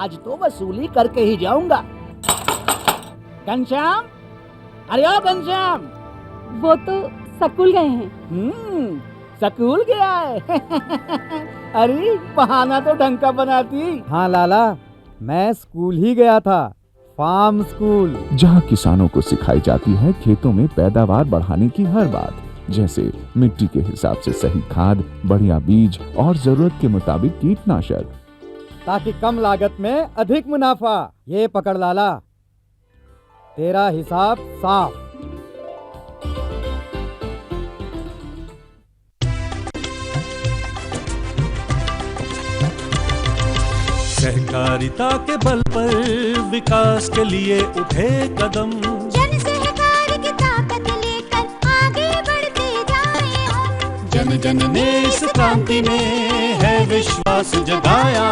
आज तो वसूली करके ही जाऊंगा। घनश्याम, अरे ओ घनश्याम। वो तो स्कूल गए हैं। स्कूल गया है। अरे बहाना तो ढंग का बनाती। हाँ लाला, मैं स्कूल ही गया था, फार्म स्कूल, जहाँ किसानों को सिखाई जाती है खेतों में पैदावार बढ़ाने की हर बात, जैसे मिट्टी के हिसाब से सही खाद, बढ़िया बीज और जरूरत के मुताबिक कीटनाशक, ताकि कम लागत में अधिक मुनाफा। ये पकड़ लाला, तेरा हिसाब साफ। सहकारिता के बल पर विकास के लिए उठे कदम, जन सहकार की ताकत लेकर आगे बढ़ते जाएं हम। जन जन ने इस क्रांति में है विश्वास जगाया,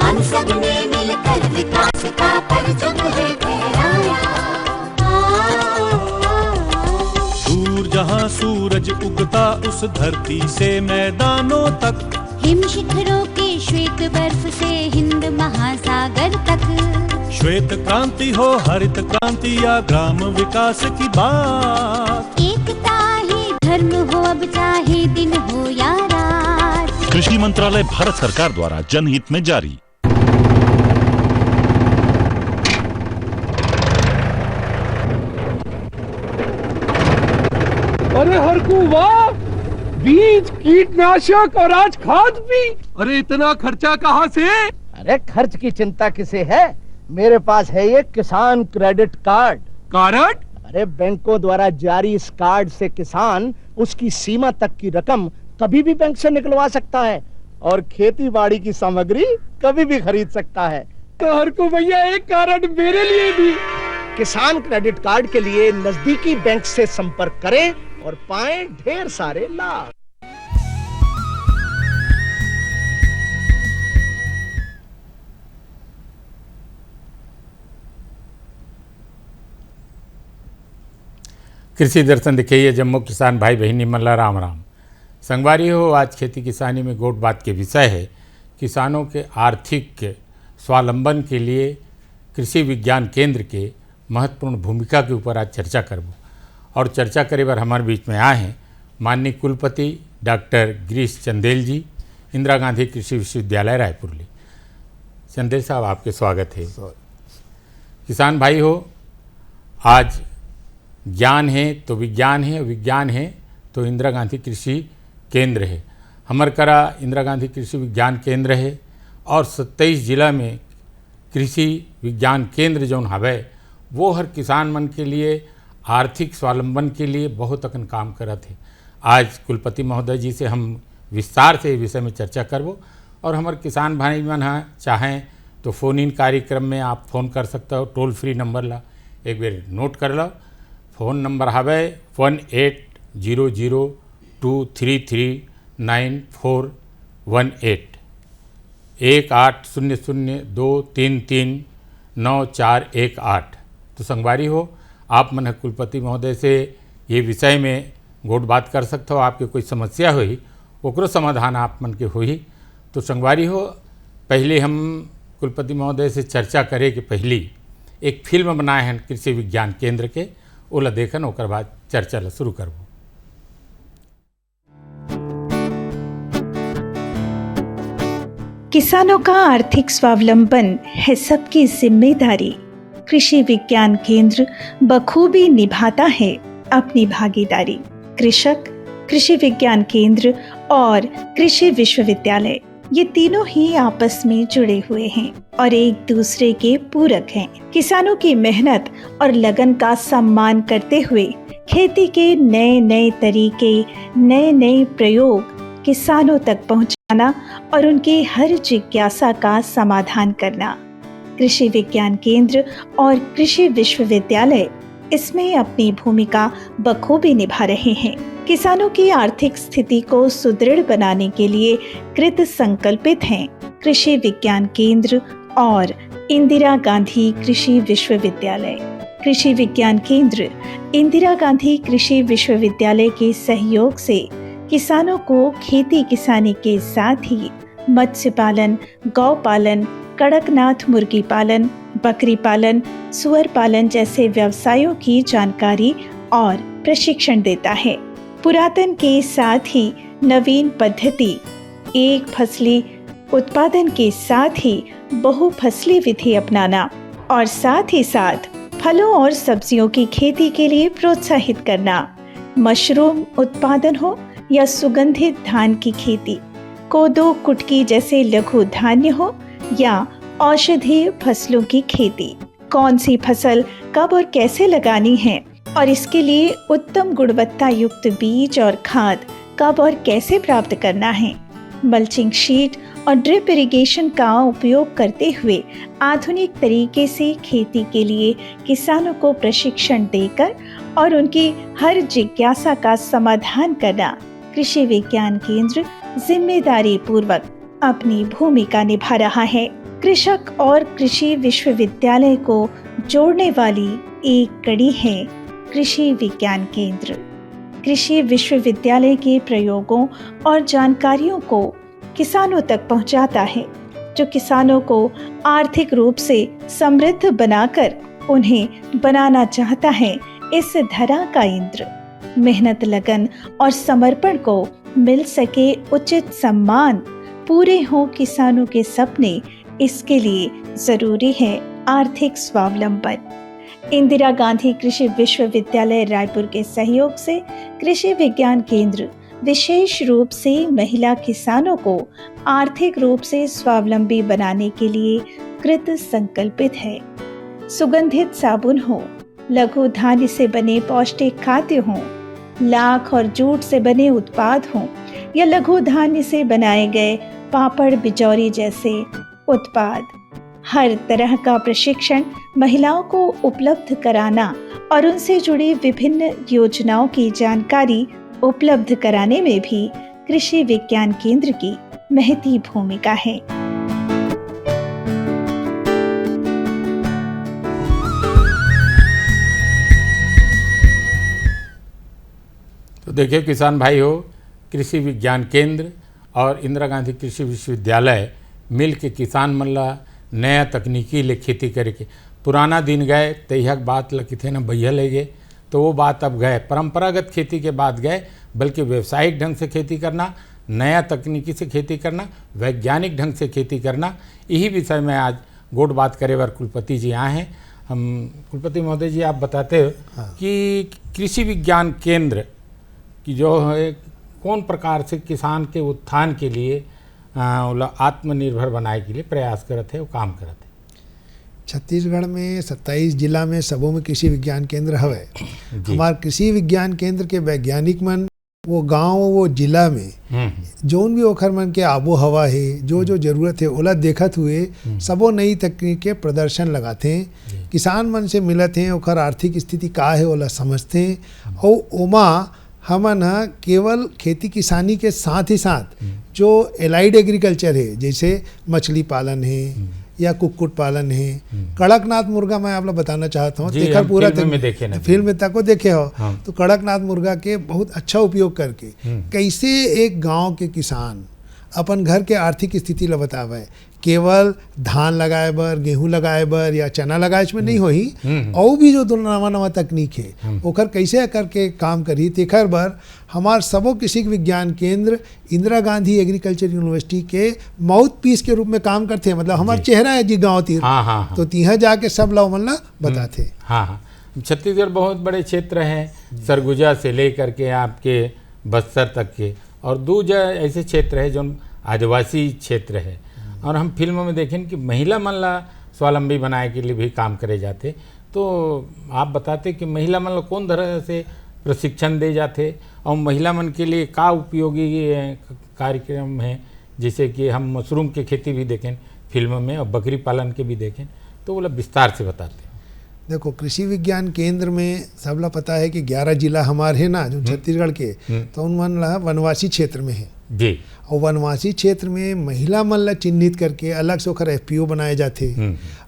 हम सब ने मिलकर विकास का परचम है फहराया। दूर जहाँ सूरज उगता उस धरती से मैदानों तक, हिम शिखरों के श्वेत बर्फ से हिंद महासागर तक। श्वेत क्रांति हो हरित क्रांति या ग्राम विकास की बात, एकता ही धर्म हो अब चाहे दिन हो या रात। कृषि मंत्रालय भारत सरकार द्वारा जनहित में जारी। अरे हरकू वाह, बीज, कीटनाशक और आज खाद भी। अरे इतना खर्चा कहाँ से? अरे खर्च की चिंता किसे है, मेरे पास है ये किसान क्रेडिट कार्ड। कार्ड? अरे बैंकों द्वारा जारी इस कार्ड से किसान उसकी सीमा तक की रकम कभी भी बैंक से निकलवा सकता है और खेती बाड़ी की सामग्री कभी भी खरीद सकता है। तो हरकू भैया एक कार्ड मेरे लिए भी। किसान क्रेडिट कार्ड के लिए नजदीकी बैंक से संपर्क करें और पाएं ढेर सारे लाभ। कृषि दर्शन दिखाइए जम्मू किसान भाई बहनी मल्ला राम राम। संगवारी हो, आज खेती किसानी में गोट बात के विषय है किसानों के आर्थिक स्वावलंबन के लिए कृषि विज्ञान केंद्र के महत्वपूर्ण भूमिका के ऊपर आज चर्चा करबो। और चर्चा करे बार हमारे बीच में आए हैं माननीय कुलपति डॉक्टर गिरीश चंदेल जी, इंदिरा गांधी कृषि विश्वविद्यालय रायपुर। चंदेल साहब, आपके स्वागत है। किसान भाई हो, आज ज्ञान है तो विज्ञान है, विज्ञान है तो इंदिरा गांधी कृषि केंद्र है। हमर करा इंदिरा गांधी कृषि विज्ञान केंद्र है और 27 जिला में कृषि विज्ञान केंद्र जौन हवे वो हर किसान मन के लिए आर्थिक स्वावलंबन के लिए बहुत अकन काम करत है। आज कुलपति महोदय जी से हम विस्तार से इस विषय में चर्चा करबो। और हमारे किसान भाई मन चाहें तो फ़ोन इन कार्यक्रम में आप फ़ोन कर सकते हो। टोल फ्री नंबर ला एक बार नोट कर लो। फ़ोन नंबर हवे 18002339 18002339 तो संगवारी हो, आप मन कुलपति महोदय से ये विषय में गोट बात कर सकते हो। आपके कोई समस्या हुई ओकरो समाधान आप मन के होही। तो संगवारी हो, पहले हम कुलपति महोदय से चर्चा करें कि पहली एक फिल्म बनाए हैं कृषि विज्ञान केंद्र के, ओला देखन ओकर बाद चर्चा ला शुरू करबो। किसानों का आर्थिक स्वावलंबन है सबकी जिम्मेदारी। कृषि विज्ञान केंद्र बखूबी निभाता है अपनी भागीदारी। कृषक, कृषि विज्ञान केंद्र और कृषि विश्वविद्यालय, ये तीनों ही आपस में जुड़े हुए हैं और एक दूसरे के पूरक हैं। किसानों की मेहनत और लगन का सम्मान करते हुए खेती के नए नए तरीके, नए नए प्रयोग किसानों तक पहुंचाना और उनकी हर जिज्ञासा का समाधान करना। कृषि विज्ञान केंद्र और कृषि विश्वविद्यालय इसमें अपनी भूमिका बखूबी निभा रहे हैं। किसानों की आर्थिक स्थिति को सुदृढ़ बनाने के लिए कृत संकल्पित हैं कृषि विज्ञान केंद्र और इंदिरा गांधी कृषि विश्वविद्यालय। कृषि विज्ञान केंद्र इंदिरा गांधी कृषि विश्वविद्यालय के सहयोग से किसानों को खेती किसानी के साथ ही मत्स्य पालन, गौ पालन, कड़कनाथ मुर्गी पालन, बकरी पालन, सुअर पालन जैसे व्यवसायों की जानकारी और प्रशिक्षण देता है। पुरातन के साथ ही नवीन पद्धति, एक फसली उत्पादन के साथ ही बहुफसली विधि अपनाना और साथ ही साथ फलों और सब्जियों की खेती के लिए प्रोत्साहित करना, मशरूम उत्पादन हो या सुगंधित धान की खेती, कोदो कुटकी जैसे लघु धान्य हो या औषधीय फसलों की खेती, कौन सी फसल कब और कैसे लगानी है और इसके लिए उत्तम गुणवत्ता युक्त बीज और खाद कब और कैसे प्राप्त करना है, मल्चिंग शीट और ड्रिप इरिगेशन का उपयोग करते हुए आधुनिक तरीके से खेती के लिए किसानों को प्रशिक्षण देकर और उनकी हर जिज्ञासा का समाधान करना कृषि विज्ञान केंद्र जिम्मेदारी पूर्वक अपनी भूमिका निभा रहा है। कृषक और कृषि विश्वविद्यालय को जोड़ने वाली एक कड़ी है कृषि विज्ञान केंद्र। कृषि विश्वविद्यालय के प्रयोगों और जानकारियों को किसानों तक पहुंचाता है, जो किसानों को आर्थिक रूप से समृद्ध बनाकर उन्हें बनाना चाहता है इस धरा का इंद्र। मेहनत, लगन और समर्पण को मिल सके उचित सम्मान, पूरे हों किसानों के सपने, इसके लिए जरूरी है आर्थिक स्वावलंबन। इंदिरा गांधी कृषि विश्वविद्यालय रायपुर के सहयोग से कृषि विज्ञान केंद्र विशेष रूप से महिला किसानों को आर्थिक रूप से स्वावलंबी बनाने के लिए कृत संकल्पित है। सुगंधित साबुन हो, लघु धान्य से बने पौष्टिक खाद्य हों, लाख और जूट से बने उत्पाद हों या लघु धान्य से बनाए गए पापड़, बिजौरी जैसे उत्पाद, हर तरह का प्रशिक्षण महिलाओं को उपलब्ध कराना और उनसे जुड़ी विभिन्न योजनाओं की जानकारी उपलब्ध कराने में भी कृषि विज्ञान केंद्र की महती भूमिका है। तो देखिए किसान भाई हो, कृषि विज्ञान केंद्र और इंदिरा गांधी कृषि विश्वविद्यालय मिल के किसान मन ला नया तकनीकी ले खेती करे के पुराना दिन गए, तैहक बात लगी थे ना भैया ले गए, तो वो बात अब गए। परंपरागत खेती के बाद गए, बल्कि व्यावसायिक ढंग से खेती करना, नया तकनीकी से खेती करना, वैज्ञानिक ढंग से खेती करना, यही विषय में आज गोट बात करे वर कुलपति जी आए हैं। हम कुलपति महोदय जी, आप बताते हो कि कृषि विज्ञान केंद्र की जो है कौन प्रकार से किसान के उत्थान के लिए आत्मनिर्भर बनाए के लिए प्रयास करते हैं, वो काम करते हैं। छत्तीसगढ़ में 27 जिला में सबों में कृषि विज्ञान केंद्र हवे। हमारे कृषि विज्ञान केंद्र के वैज्ञानिक मन वो गांव, वो जिला में जोन भी ओखर मन के आबो हवा है, जो जो जरूरत है ओला देखत हुए सबो नई तकनीक के प्रदर्शन लगाते हैं, किसान मन से मिलत हैं, ओखर आर्थिक स्थिति का है ओला समझते हैं और ओमा हमन केवल खेती किसानी के साथ ही साथ जो एलाइड एग्रीकल्चर है, जैसे मछली पालन है या कुक्कुट पालन है, कड़कनाथ मुर्गा मैं आप लोग बताना चाहता हूँ, देखा पूरा फिल्म में तक देखे हो तो कड़कनाथ मुर्गा के बहुत अच्छा उपयोग करके कैसे एक गांव के किसान अपन घर के आर्थिक स्थिति ला बतावे, केवल धान लगाए बर, गेहूं लगाए बर या चना लगाए में नहीं होही, और भी जो नवा नवा तकनीक है ओखर कैसे करके काम करी, तेखर बर हमार सबो कृषि विज्ञान केंद्र इंदिरा गांधी एग्रीकल्चर यूनिवर्सिटी के माउथ पीस के रूप में काम करते हैं। मतलब हमार चेहरा है जी गाँव तीर, तो तिहा जाके सब लोग मन ला बताते। हाँ, छत्तीसगढ़ बहुत बड़े क्षेत्र हैं, सरगुजा से लेकर के आपके बस्तर तक के, और दूजा ऐसे क्षेत्र है जो आदिवासी क्षेत्र है। और हम फिल्मों में देखें कि महिला मन ला स्वावलंबी बनाए के लिए भी काम करे जाते, तो आप बताते कि महिला मन ला कौन तरह से प्रशिक्षण दे जाते और महिला मन के लिए का उपयोगी कार्यक्रम है, जैसे कि हम मशरूम की खेती भी देखें फिल्म में और बकरी पालन के भी देखें, तो वो लोग विस्तार से बताते हैं। देखो कृषि विज्ञान केंद्र में सबला पता है कि 11 जिला हमारे हैं ना जो छत्तीसगढ़ के, तो उन मन ला वनवासी क्षेत्र में है जी, और वनवासी क्षेत्र में महिला मन ला चिन्हित करके अलग से ओखर FPO बनाए जाते।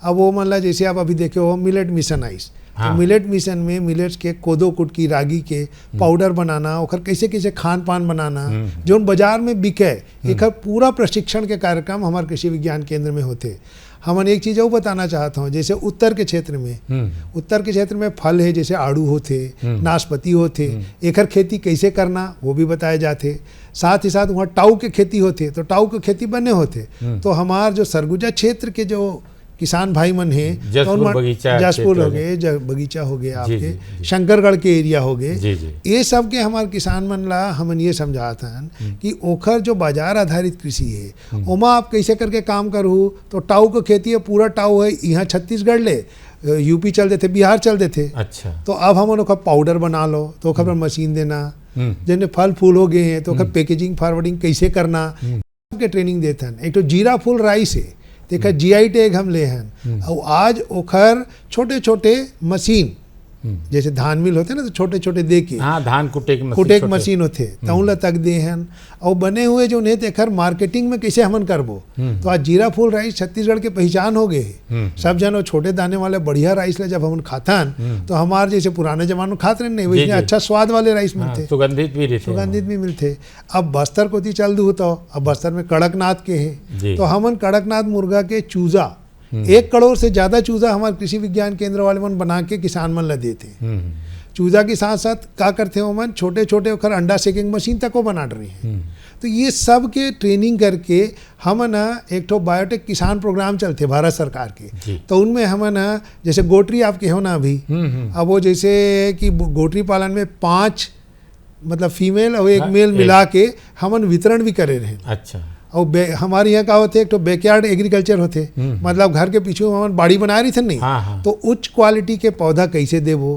अब वो मन ला जैसे आप अभी देखे हो मिलेट मिशन आइस, तो मिलेट मिशन में मिलेट्स के कोदो कुटकी रागी के पाउडर बनाना, ओखर कैसे कैसे खान पान बनाना जो बाजार में बिके, एक पूरा प्रशिक्षण के कार्यक्रम हमारे कृषि विज्ञान केंद्र में होते। हमन एक चीज़ और बताना चाहता हूँ, जैसे उत्तर के क्षेत्र में फल है, जैसे आड़ू होते, नाशपाती होते, एकर खेती कैसे करना वो भी बताए जाते। साथ ही साथ वहाँ टाऊ के खेती होते, तो टाऊ के खेती बने होते। तो हमार जो सरगुजा क्षेत्र के जो किसान भाई मन है, जसपुर हो गए, बगीचा हो गए, आपके शंकरगढ़ के एरिया हो गए, ये सब के हमारे किसान मन ला हमन ये समझाते हैं कि ओखर जो बाजार आधारित कृषि है ओमा आप कैसे करके काम करू। तो टाऊ को खेती है, पूरा टाऊ है, यहाँ छत्तीसगढ़ ले यूपी चल देते, बिहार चल देते। अच्छा। तो अब हम ओखर पाउडर बना लो, तो ओखर पर मशीन देना, जिन्हें फल फूल हो गए हैं तो ओखर पैकेजिंग फॉरवर्डिंग कैसे करना के ट्रेनिंग देते हैं। एक तो जीरा फुल राइस है, देखा GI टैग हम ले हैं, और आज ओखर छोटे छोटे मशीन जैसे धान मिल होते ना, तो छोटे छोटे दे के धान कुटे मशीन होते तौला तक दे हैं, और बने हुए जो ने तेखर मार्केटिंग में कैसे हमन करबो। तो आज जीरा फुल राइस छत्तीसगढ़ के पहचान हो गए। सब जन छोटे दाने वाले बढ़िया राइस ले जब हमन खातन, तो हमार जैसे पुराने जमाने में खाते नहीं वैसे अच्छा स्वाद वाले राइस मिलते, सुगंधित भी मिलते। अब बस्तर को चल दू, तो अब बस्तर में कड़कनाथ के है, तो हमन कड़कनाथ मुर्गा के चूजा 1 करोड़ से ज़्यादा चूजा हमारे कृषि विज्ञान केंद्र वाले मन बना के किसान मन ला देते। चूजा के साथ साथ क्या करते हो मन, छोटे छोटे ओखर अंडा सेकिंग मशीन तक वो बना रही है। तो ये सब के ट्रेनिंग करके हम ना एक तो बायोटेक किसान प्रोग्राम चलते भारत सरकार के, तो उनमें हम ना जैसे गोटरी आपके हो ना अभी, अब वो जैसे कि गोटरी पालन में 5 मतलब फीमेल और 1 मेल मिला के हमन वितरण भी करे रहे। अच्छा। और हमारे यहाँ का होते एक तो बैकयार्ड एग्रीकल्चर होते, मतलब घर के पीछे हम बाड़ी बना रही थे नहीं। तो उच्च क्वालिटी के पौधा कैसे देवो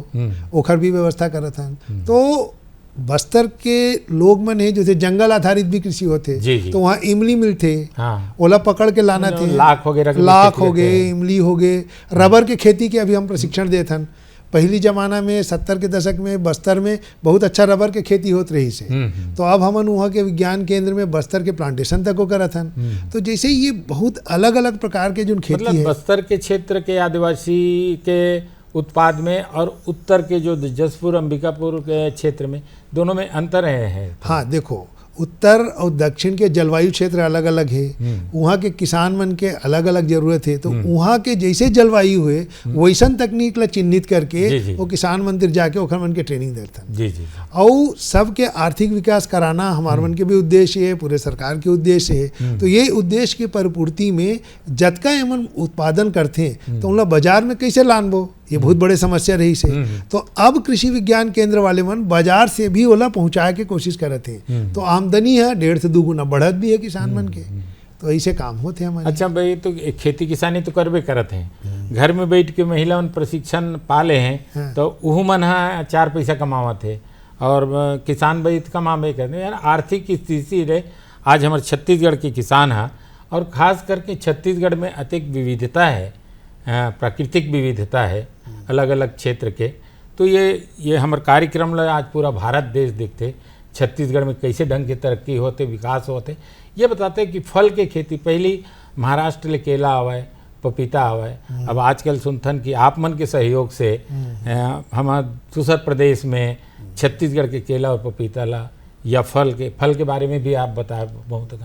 ओखर भी व्यवस्था करत हन। तो बस्तर के लोग मन है जैसे जंगल आधारित भी कृषि होते, तो वहाँ इमली मिलते, ओला पकड़ के लाना थे, लाख हो गए, इमली हो गए, रबर के खेती के अभी हम प्रशिक्षण देते हन। पहली जमाना में 70 के दशक में बस्तर में बहुत अच्छा रबर के खेती होत रही से, तो अब हमन वहाँ के विज्ञान केंद्र में बस्तर के प्लांटेशन तक को करत हन। तो जैसे ये बहुत अलग अलग प्रकार के जो खेती मतलब है, बस्तर के क्षेत्र के आदिवासी के उत्पाद में और उत्तर के जो जसपुर अंबिकापुर के क्षेत्र में दोनों में अंतर है। हाँ देखो, उत्तर और दक्षिण के जलवायु क्षेत्र अलग अलग है, वहाँ के किसान मन के अलग अलग जरूरत है। तो वहाँ के जैसे जलवायु हुए वैसन तकनीक ला चिन्हित करके वो किसान मंदिर जाके ओखर मन के ट्रेनिंग देते हैं। और सबके आर्थिक विकास कराना हमारे मन के भी उद्देश्य है, पूरे सरकार के उद्देश्य है। तो ये उद्देश्य की परिपूर्ति में जतका एमन उत्पादन करते हैं तो उन बाजार में कैसे लानबो, ये बहुत बड़े समस्या रही से। तो अब कृषि विज्ञान केंद्र वाले मन बाजार से भी ओला पहुंचाए के कोशिश करते हैं, तो आमदनी है 1.5 से 2 गुना बढ़त भी है किसान मन के। तो ऐसे काम होते हैं हमारे। अच्छा भाई, तो खेती किसानी तो करबे करत हैं, घर में बैठ के महिला मन प्रशिक्षण पाले हैं, तो उहू मन 4 पैसा कमावत है और किसान भाई कमाबे करते यार। आर्थिक स्थिति रहे आज हमारे छत्तीसगढ़ के किसान है, और खास करके छत्तीसगढ़ में अतिक विविधता है, प्राकृतिक विविधता है अलग अलग क्षेत्र के। तो ये हमारे कार्यक्रम ला आज पूरा भारत देश देखते छत्तीसगढ़ में कैसे ढंग के तरक्की होते, विकास होते। ये बताते कि फल के खेती पहली महाराष्ट्र ले केला आवे, पपीता आवे, अब आजकल सुनथन कि आप मन के सहयोग से हम दूसर प्रदेश में छत्तीसगढ़ के केला और पपीता ला या फल के बारे में भी आप बताए बहुत।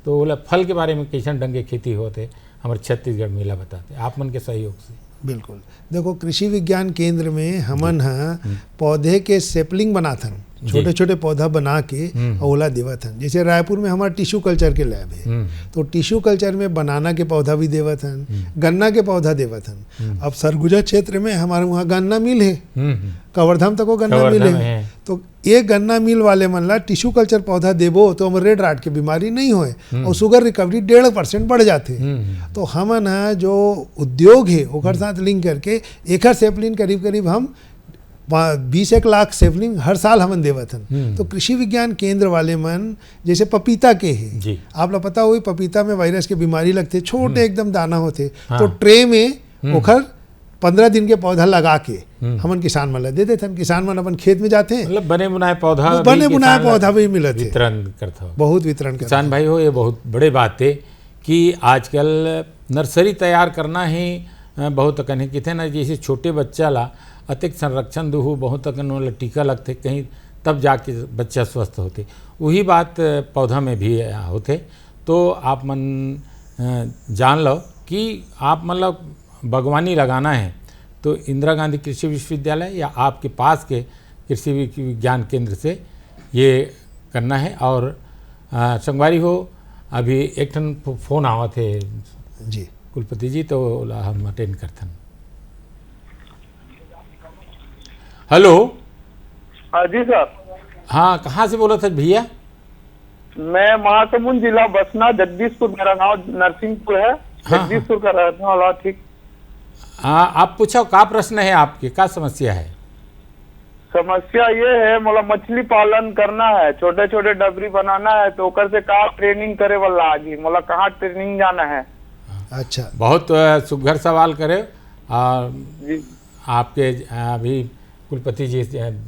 तो बोला फल के बारे में कैसे ढंग के खेती होते हमारे छत्तीसगढ़ मेला बताते आप मन के सहयोग से। बिल्कुल, देखो कृषि विज्ञान केंद्र में हमन पौधे के सेपलिंग बनाथन, छोटे छोटे पौधा बना के ओला देवथन। जैसे रायपुर में हमारा टिश्यू कल्चर के लैब है, तो टिश्यू कल्चर में बनाना के पौधा भी देवथन, गन्ना के पौधा देवथन। अब सरगुजा क्षेत्र में हमारे वहाँ गन्ना मिल है, कवर्धम तक वो गन्ना मिल है। तो ये गन्ना मिल वाले मन ला टिश्यू कल्चर पौधा देबो तो हम रेड राट के बीमारी नहीं होए और शुगर रिकवरी 1.5% बढ़ जाते। तो हमन जो उद्योग है ओकर साथ लिंक करके एकर सेपलिंग करीब करीब हम 20 लाख सेपलिंग हर साल हमन देवथन। तो कृषि विज्ञान केंद्र वाले मन जैसे पपीता के है, आप लोग पता हुई पपीता में वायरस के बीमारी लगते, छोटे एकदम दाना होते, तो ट्रे में ओखर 15 दिन के पौधा लगा के हमन किसान मन दे देते। किसान मन अपन खेत में जाते हैं, मतलब बने बुनाए पौधा भी मिलते, वितरण करता बहुत वितरण करता। किसान भाई हो, ये बहुत बड़े बात है कि आजकल नर्सरी तैयार करना ही बहुत कने किथे ना, जैसे छोटे बच्चा ला अतिक संरक्षण दूँ बहुत अकन टीका लगते कहीं तब जाके बच्चा स्वस्थ होते, वही बात पौधा में भी होते। तो आप मन जान लो कि आप मतलब बागवानी लगाना है तो इंदिरा गांधी कृषि विश्वविद्यालय या आपके पास के कृषि विज्ञान केंद्र से ये करना है। और संगवारी हो अभी एक ठन फोन आवा थे जी कुलपति जी, तो ओला हम अटेंड करथन। हेलो। जी सर। हाँ, कहाँ से बोला था भैया? मैं महासमुंद जिला बसना, जगदीशपुर मेरा गांव नरसिंहपुर है। जगदीशपुर का रहने वाला। ठीक। हाँ, आप पूछो का प्रश्न है आपके, का समस्या है? समस्या ये है मोला मछली पालन करना है, छोटे छोटे डबरी बनाना है, तो ओकर से का ट्रेनिंग करे वाला आगे मोला कहाँ ट्रेनिंग जाना है? अच्छा, बहुत सुघर सवाल करे। जी आपके अभी कुलपति जी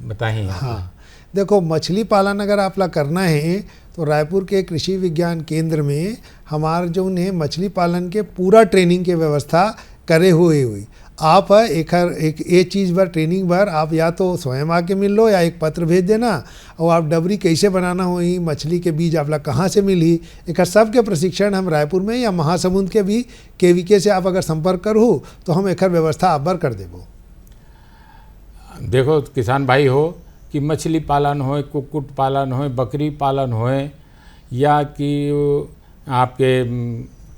बताएं। हाँ, देखो मछली पालन अगर आप ला करना है तो रायपुर के कृषि विज्ञान केंद्र में हमार जो है मछली पालन के पूरा ट्रेनिंग के व्यवस्था करे हुए हुई। आप एक ये चीज़ भर ट्रेनिंग भर आप या तो स्वयं आके मिल लो या एक पत्र भेज देना, और आप डबरी कैसे बनाना होई, मछली के बीज आप ला कहाँ से मिली, एक सब के प्रशिक्षण हम रायपुर में या महासमुंद के भी KVK से आप अगर संपर्क करो तो हम एक व्यवस्था आप बार कर देबो। देखो किसान भाई हो कि मछली पालन हो, कुक्कुट पालन हो, बकरी पालन हो, या कि आपके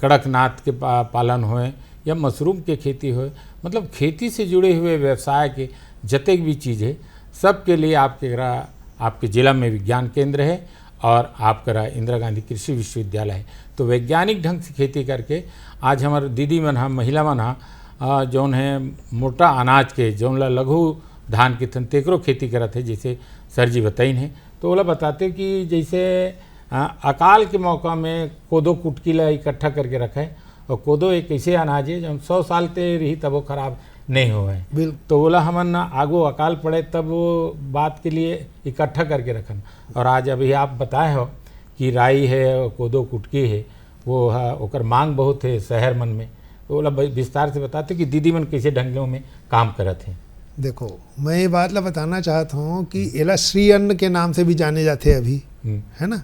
कड़कनाथ के पालन हो, या मशरूम के खेती हो, मतलब खेती से जुड़े हुए व्यवसाय के जतेक भी चीज़ है सबके लिए आपके ज़िला में विज्ञान केंद्र है और आपका इंदिरा गांधी कृषि विश्वविद्यालय है। तो वैज्ञानिक ढंग से खेती करके आज हमारे दीदी मन महिला मन जौन है मोटा अनाज के जौन ला लघु धान के तन तेकरो खेती करत है, जैसे सर जी बताइन है। तो ओला बताते कि जैसे अकाल के मौका में कोदो कुटकी ला इकट्ठा करके रखा है, और कोदो एक ऐसे अनाज है जब 100 साल ते रही तब वो खराब नहीं हुआ है। तो बोला हमन आगो अकाल पड़े तब वो बात के लिए इकट्ठा करके रखन। और आज अभी आप बताए हो कि राई है, कोदो कुटकी है, वो ओकर मांग बहुत है शहर मन में। तो बोला विस्तार से बताते कि दीदी मन कैसे ढंगों में काम करत हैं। देखो मैं ये बात ला बताना चाहता हूँ कि एला श्री अन्न के नाम से भी जाने जाते अभी, है ना।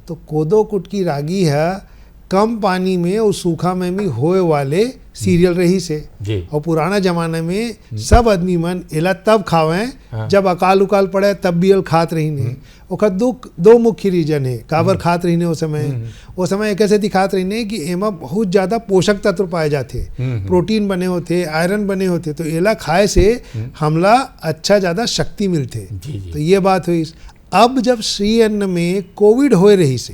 तो कोदो कुटकी रागी है कम पानी में और सूखा में भी होए वाले सीरियल रही से। और पुराना जमाने में सब आदमी मन एला तब खावें जब अकाल उकाल पड़े, तब भी एल खात रही ने। ओकर दो मुख्य रीजन है काबर खात रही ने। वो समय कैसे दिखात रही ने कि एमा बहुत ज़्यादा पोषक तत्व पाए जाते, प्रोटीन बने होते, आयरन बने होते। तो एला खाए से हमला अच्छा ज़्यादा शक्ति मिलते। तो ये बात हुई। अब जब श्री अन्न में कोविड हो रही से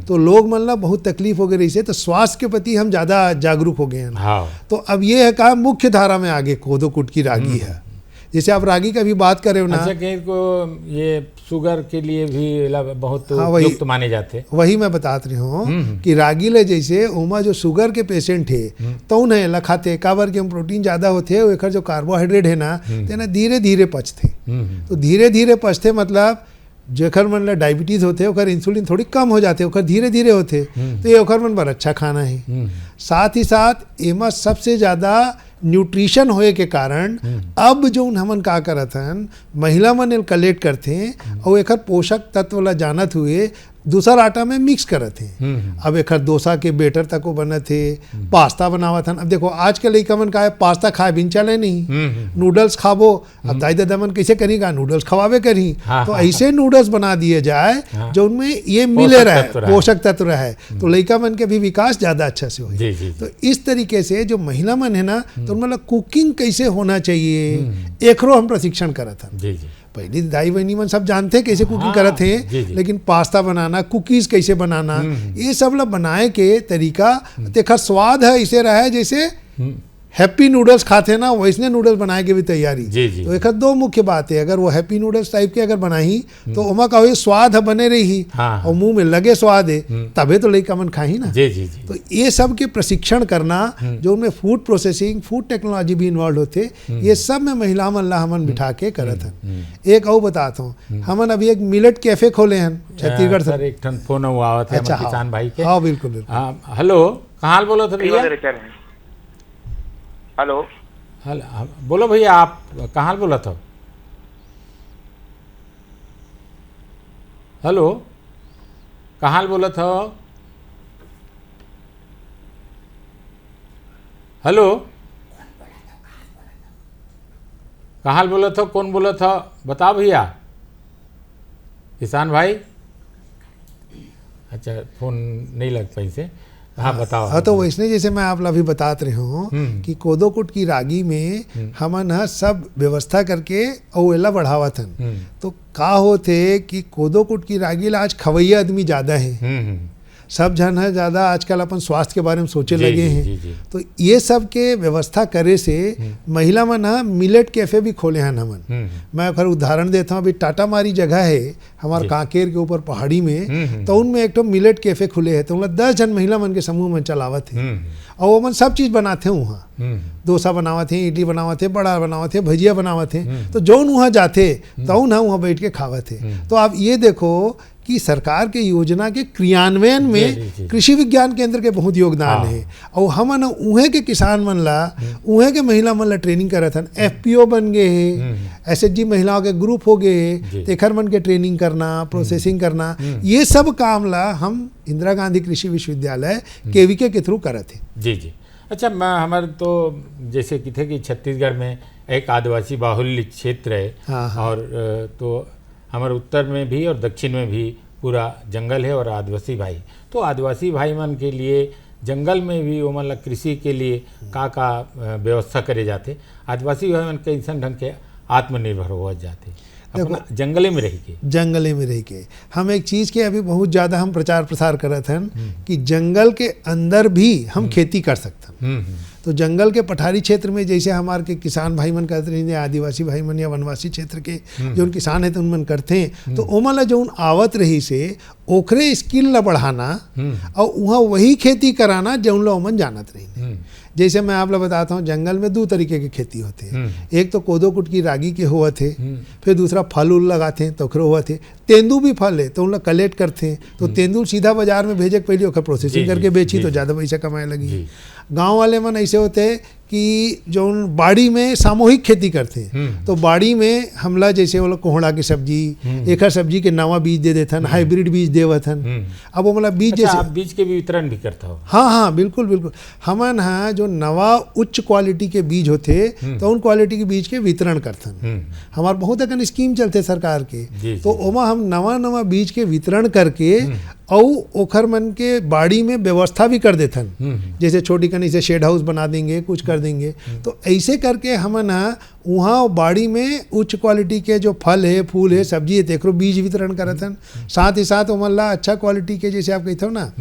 तो लोग मतलब बहुत तकलीफ हो गई रही से, तो स्वास्थ्य के प्रति हम ज़्यादा जागरूक हो गए हैं। हाँ। तो अब ये है कहा मुख्य धारा में आगे कोदो कुटकी रागी है। जैसे आप रागी का भी बात कर रहे हो ना, अच्छा को ये शुगर के लिए भी बहुत उपयुक्त माने जाते। वही मैं बतात रही हूँ कि रागी ले जैसे उमा जो शुगर के पेशेंट है तो उन्हें लखाते काबर के हम प्रोटीन ज़्यादा होते और एक जो कार्बोहाइड्रेट है ना तेना धीरे धीरे पचते। तो धीरे धीरे पचते मतलब जेखर मन ला डायबिटीज होते ओकर इंसुलिन थोड़ी कम हो जाते, ओकर धीरे धीरे होते। तो ये ओकर मन पर अच्छा खाना है। साथ ही साथ एमा सबसे ज़्यादा न्यूट्रिशन होए के कारण अब जो हमन का करत हन महिला मन कलेक्ट करते हैं और एक पोषक तत्व ला जानत हुए दूसर आटा में मिक्स करत हैं। अब एक डोसा के बेटर तक बनत है, पास्ता बनावत हन। अब देखो आज के लइका मन का है पास्ता खाए बिन चले नहीं, नूडल्स खाबो। अब दाई दादा मन कैसे करी का नूडल्स खवावे करी। तो ऐसे नूडल्स बना दिए जाए जो उनमें ये मिले रहे, पोषक तत्व रहे, तो लइका मन के भी विकास ज्यादा अच्छा से हो। तो इस तरीके से जो महिला मन है ना, तो मतलब कुकिंग कैसे होना चाहिए एकरो हम प्रशिक्षण करत हन। पहले दाई बहनी मन सब जानते कैसे कुकिंग करत हैं, लेकिन पास्ता बनाना, कुकीज कैसे बनाना, ये सब ला बनाए के तरीका देखा स्वाद है इसे रहा है जैसे हैप्पी नूडल्स खाते ना वैसने नूडल्स बनाए के भी तैयारी। तो एक दो मुख्य बात है, अगर वो हैप्पी नूडल्स टाइप के अगर बनाई तो उमा का स्वाद है बने रही और मुंह में लगे स्वाद है, तबे तो लइका मन खाही ना। तो ये सब के प्रशिक्षण करना जो उनमें फूड प्रोसेसिंग, फूड टेक्नोलॉजी भी इन्वॉल्व होते, ये सब में महिला मन ला हमन बिठा के करत हन। एक और बताता हूँ, हमन अभी एक मिलेट कैफे खोले हैं छत्तीसगढ़ से। एक ठन फोन हुआ था किसान भाई के। हाँ बिल्कुल। हेलो, कहाँ बोलो थे भैया? हेलो बोलो भैया, आप कहाँ बोला था? हेलो, कहाँ बोला था? हेलो, कहाँ बोला था, कौन बोला था, बताओ भैया। किसान भाई, अच्छा फोन नहीं लग पाई से, हाँ बताओ। हाँ, तो वैसने जैसे मैं आप अभी बतात रहे हूँ कि कोदो कुट की रागी में हमन ह सब व्यवस्था करके और एला बढ़ावा थन। तो का होते कि कोदो कुट की रागी ला आज खवैया आदमी ज़्यादा है, सब जन है ज़्यादा आजकल अपन स्वास्थ्य के बारे में सोचे लगे हैं। तो ये सब के व्यवस्था करे से महिला मन हा मिलेट कैफे भी खोले हैं हमन। मैं अगर उदाहरण देता हूँ, अभी टाटा मारी जगह है हमारे कांकेर के ऊपर पहाड़ी में, तो उनमें एक तो मिलेट कैफे खुले हैं। तो मतलब 10 जन महिला मन के समूह में चलावत है और वो मन सब चीज़ बनाते हैं वहाँ। डोसा बनावत हैं, इडली बनावत है, बड़ा बनावत है, भजिया बनावत है। तो जौन वहाँ जाते तौन है वहाँ बैठ के खावत है। तो आप ये देखो कि सरकार के योजना के क्रियान्वयन में कृषि विज्ञान केंद्र के बहुत योगदान है। और हमन उहे के किसान मन ला, उहे के महिला मन ला ट्रेनिंग करत हन। FPO बन गए है, SHG महिलाओं के ग्रुप हो गए, तेखर मन के ट्रेनिंग करना, प्रोसेसिंग करना, ये सब काम ला हम इंदिरा गांधी कृषि विश्वविद्यालय KVK के थ्रू करत है। जी जी। अच्छा, मैं हमारे तो जैसे कि थे कि छत्तीसगढ़ में एक आदिवासी बाहुल्य क्षेत्र है। हाँ। और तो हमारे उत्तर में भी और दक्षिण में भी पूरा जंगल है और आदिवासी भाई, तो आदिवासी भाई मन के लिए जंगल में भी वो मतलब कृषि के लिए का व्यवस्था करे जाते। आदिवासी भाई मन कैसन ढंग के आत्मनिर्भर हो जाते अपना जंगले में रह के। हम एक चीज़ के अभी बहुत ज़्यादा हम प्रचार प्रसार करत हन कि जंगल के अंदर भी हम खेती कर सकते। तो जंगल के पठारी क्षेत्र में जैसे हमारे के किसान भाई मन करते हैं, आदिवासी भाई मन या वनवासी क्षेत्र के जो किसान है तो उनमन करते हैं। तो ओमन ला जो आवत रही से ओखरे स्किल ला बढ़ाना और वहाँ वही खेती कराना जौन ला ओमन जानत रही। जैसे मैं आप लोग बताता हूँ, जंगल में 2 तरीके की खेती होती है। एक तो कोदो कुट की रागी के हुआ थे, फिर दूसरा फल उल लगाते हैं तो हुआ थे। तेंदू भी फल है तो उन लोग कलेक्ट करते हैं। तो तेंदू सीधा बाजार में भेजे, पहले ओकर प्रोसेसिंग करके बेची तो ज़्यादा पैसा कमाए लगी। गांव वाले मन ऐसे होते हैं कि जो बाड़ी में सामूहिक खेती करते हैं। तो बाड़ी में हमला जैसे वो लोग कोहड़ा की सब्जी, एक सब्जी के नवा बीज दे देथन, हाइब्रिड बीज देवथन। अब वो मतलब बीज जैसे आप बीज के भी वितरण भी करता हो? हाँ, बिल्कुल। हमन हाँ जो नवा उच्च क्वालिटी के बीज होते तो उन क्वालिटी के बीज के वितरण करथन। हमारे बहुत अकन स्कीम चलते सरकार के, तो ओमा हम नवा बीज के वितरण करके और ओखर मन के बाड़ी में व्यवस्था भी कर देथन। जैसे छोटी कनी से शेड हाउस बना देंगे, कुछ कर देंगे। तो ऐसे करके हमन वहाँ बाड़ी में उच्च क्वालिटी के जो फल है, फूल है, सब्जी है, तेकरो बीज वितरण करथन। साथ ही साथ ओमन अच्छा क्वालिटी के, जैसे आप कहते हो ना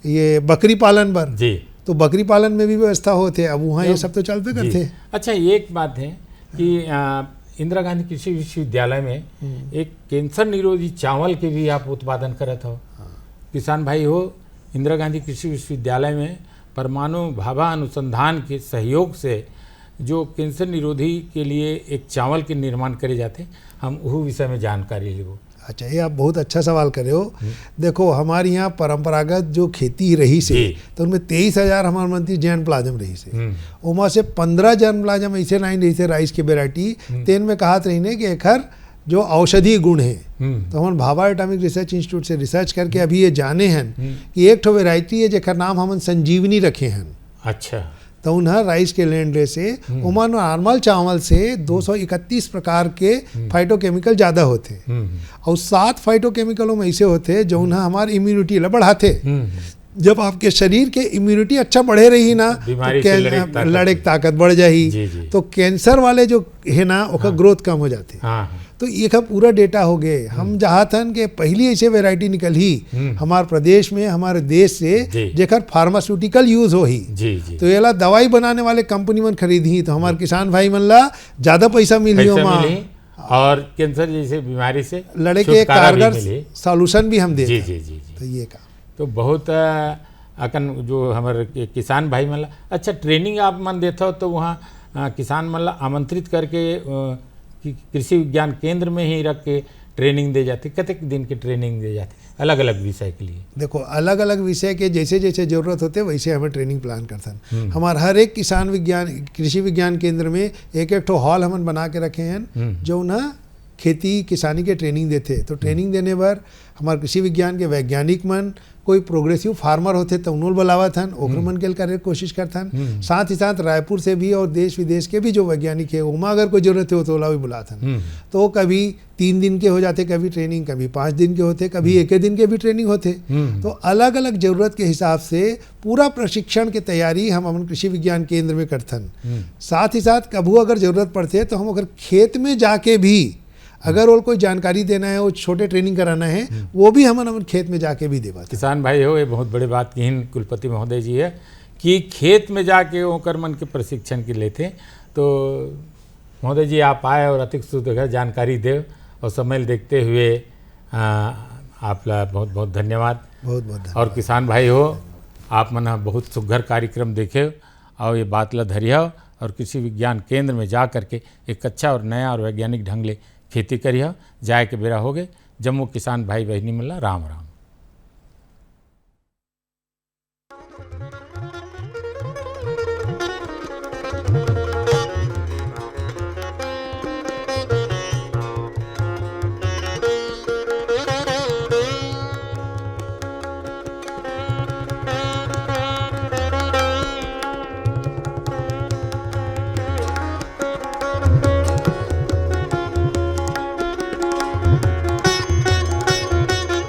ये बकरी पालन बर, तो बकरी पालन में भी व्यवस्था होते। अब वहाँ ये सब तो चलते करते। अच्छा, ये एक बात है कि इंदिरा गांधी कृषि विश्वविद्यालय में एक कैंसर निरोधी चावल के भी आप उत्पादन करत हो। किसान भाई हो, इंदिरा गांधी कृषि विश्वविद्यालय में परमाणु भाभा अनुसंधान के सहयोग से जो कैंसर निरोधी के लिए एक चावल के निर्माण करे जाते, हम वो विषय में जानकारी लेबो। अच्छा, ये आप बहुत अच्छा सवाल करे हो। देखो, हमारे यहाँ परंपरागत जो खेती रही से तो उनमें 23,000 हमारे मंत्री जैन प्लाजम रही से। उमा से 15 जैन प्लाजम ऐसे नहीं रही से राइस के वेराइटी तेन में कहत रही ने कि एखर जो औषधीय गुण है। तो हम भाभा एटॉमिक रिसर्च इंस्टीट्यूट से रिसर्च करके अभी ये जाने हैं कि एक ठो वेराइटी है जेकर नाम हमन संजीवनी रखे हैं। अच्छा। तो उन्हें राइस के लैंड से उमन नॉर्मल चावल से 231 प्रकार के फाइटोकेमिकल ज़्यादा होते और 7 फाइटोकेमिकलों में ऐसे होते जो उन्हें हमारी इम्यूनिटी ला बढ़ाते। जब आपके शरीर के इम्यूनिटी अच्छा बढ़े रही ना तो लड़े ताकत बढ़ जाही। तो कैंसर वाले जो है ना उसका ग्रोथ कम हो जाते। तो ये का पूरा डेटा हो गए। हम चाहतन कि पहली ऐसे वेराइटी निकल ही हमारे प्रदेश में, हमारे देश से जेकर फार्मास्यूटिकल यूज हो ही। तो ये ला दवाई बनाने वाले कंपनी मन खरीदी तो हमारे किसान भाई मन ला ज्यादा पैसा मिली और कैंसर जैसे बीमारी से लड़े के कारगर सॉल्यूशन भी हम दे। तो ये का तो बहुत अकन जो हमारे किसान भाई मन ला अच्छा ट्रेनिंग आप मन देते हो, तो वहाँ किसान मन ला आमंत्रित करके कृषि विज्ञान केंद्र में ही रख के ट्रेनिंग दे जाती। कितने दिन की ट्रेनिंग दे जाती अलग अलग विषय के लिए? देखो, अलग अलग विषय के जैसे जैसे जरूरत होते वैसे हमें ट्रेनिंग प्लान करते हैं। हमारे हर एक किसान विज्ञान कृषि विज्ञान केंद्र में एक ठो हॉल हमन बना के रखे हैं जो ना खेती किसानी के ट्रेनिंग देते। तो ट्रेनिंग देने पर हमारे कृषि विज्ञान के वैज्ञानिक मन कोई प्रोग्रेसिव फार्मर होते तो उन्होंने बुलावा था, ओकर मन के करे कोशिश करथन। साथ ही साथ रायपुर से भी और देश विदेश के भी जो वैज्ञानिक है उमा अगर कोई जरूरत हो तो ओला भी बुलाथन। तो कभी 3 दिन के हो जाते कभी ट्रेनिंग, कभी 5 दिन के होते, कभी 1 दिन के भी ट्रेनिंग होते। तो अलग अलग जरूरत के हिसाब से पूरा प्रशिक्षण की तैयारी हम अपन कृषि विज्ञान केंद्र में करथन। साथ ही साथ कभू अगर जरूरत पड़ते तो हम अगर खेत में जाके भी अगर और कोई जानकारी देना है, वो छोटे ट्रेनिंग कराना है, वो भी हम अपन खेत में जाके भी देवा। किसान भाई हो, ये बहुत बड़ी बात की कुलपति महोदय जी है कि खेत में जाके ओकर मन के प्रशिक्षण के लेते। तो महोदय जी आप आए और अतिक सुंदर जानकारी दे और समय देखते हुए आपला बहुत बहुत धन्यवाद। बहुत बहुत और किसान भाई हो, आप मन बहुत सुघर कार्यक्रम देखे और ये बात ला धरिया और कृषि विज्ञान केंद्र में जा करके एक अच्छा और नया और वैज्ञानिक ढंग ले खेती करिए। जाए के बेरा हो गए। जम्मू किसान भाई बहनी मल्ला राम राम।